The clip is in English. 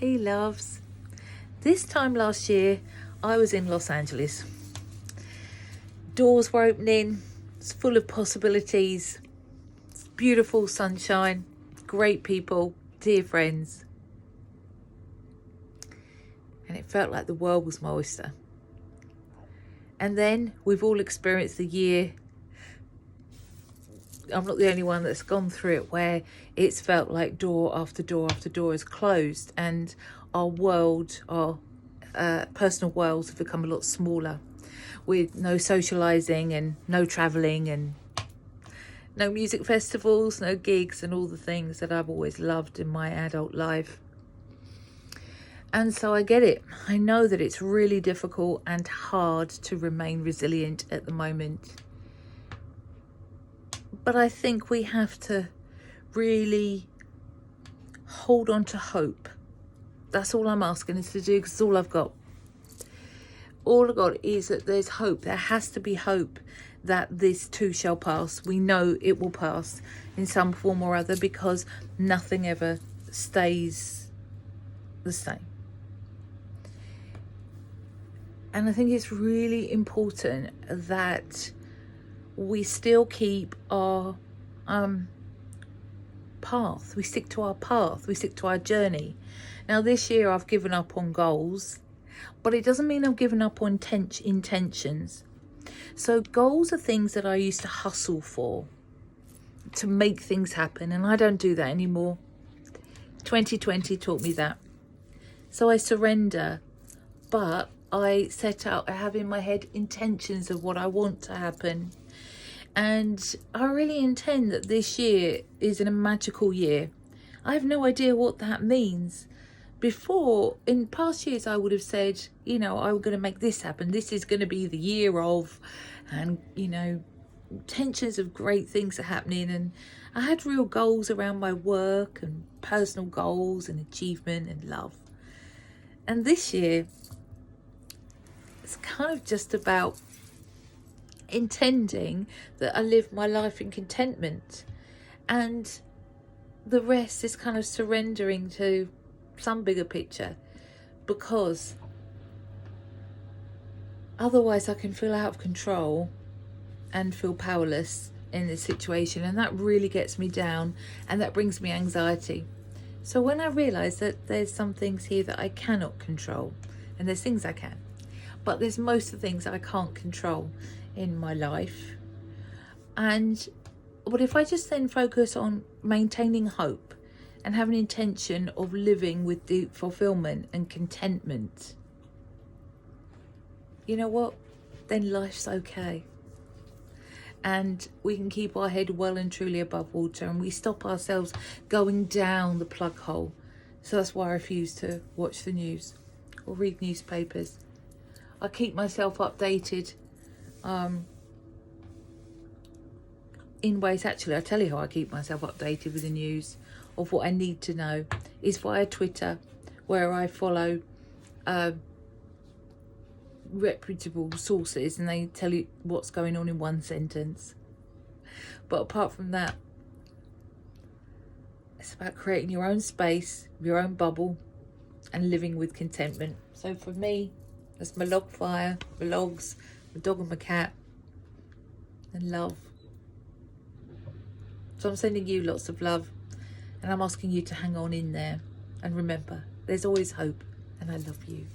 Hey loves, this time last year I was in Los Angeles. Doors were opening, it's full of possibilities, it's beautiful sunshine, great people, dear friends, and it felt like the world was my oyster. And then we've all experienced the year, I'm not the only one that's gone through it, where it's felt like door after door after door is closed and our world, our personal worlds have become a lot smaller, with no socializing and no traveling and no music festivals, no gigs and all the things that I've always loved in my adult life. And so I get it. I know that it's really difficult and hard to remain resilient at the moment. But I think we have to really hold on to hope. That's all I'm asking is to do, because it's all I've got. All I've got is that there's hope. There has to be hope that this too shall pass. We know it will pass in some form or other, because nothing ever stays the same. And I think it's really important that we still keep our path. We stick to our path. We stick to our journey. Now, this year I've given up on goals, but it doesn't mean I've given up on intentions. So goals are things that I used to hustle for, to make things happen, and I don't do that anymore. 2020 taught me that. So I surrender, but I set out, I have in my head intentions of what I want to happen. And I really intend that this year is a magical year. I have no idea what that means. Before, in past years, I would have said, I'm going to make this happen. This is going to be the year of, and, intentions of great things are happening. And I had real goals around my work and personal goals and achievement and love. And this year, it's kind of just about intending that I live my life in contentment, and the rest is kind of surrendering to some bigger picture, because otherwise I can feel out of control and feel powerless in this situation, and that really gets me down and that brings me anxiety. So when I realise that there's some things here that I cannot control, and there's things I can, but there's most of the things I can't control in my life. But if I just then focus on maintaining hope and have an intention of living with deep fulfillment and contentment, you know what? Then life's okay. And we can keep our head well and truly above water, and we stop ourselves going down the plug hole. So that's why I refuse to watch the news or read newspapers. I keep myself updated in ways, actually, I'll tell you how I keep myself updated with the news of what I need to know is via Twitter, where I follow reputable sources and they tell you what's going on in one sentence. But apart from that, it's about creating your own space, your own bubble, and living with contentment. So for me, that's my log fire, my logs, my dog and my cat, and love. So I'm sending you lots of love, and I'm asking you to hang on in there, and remember, there's always hope, and I love you.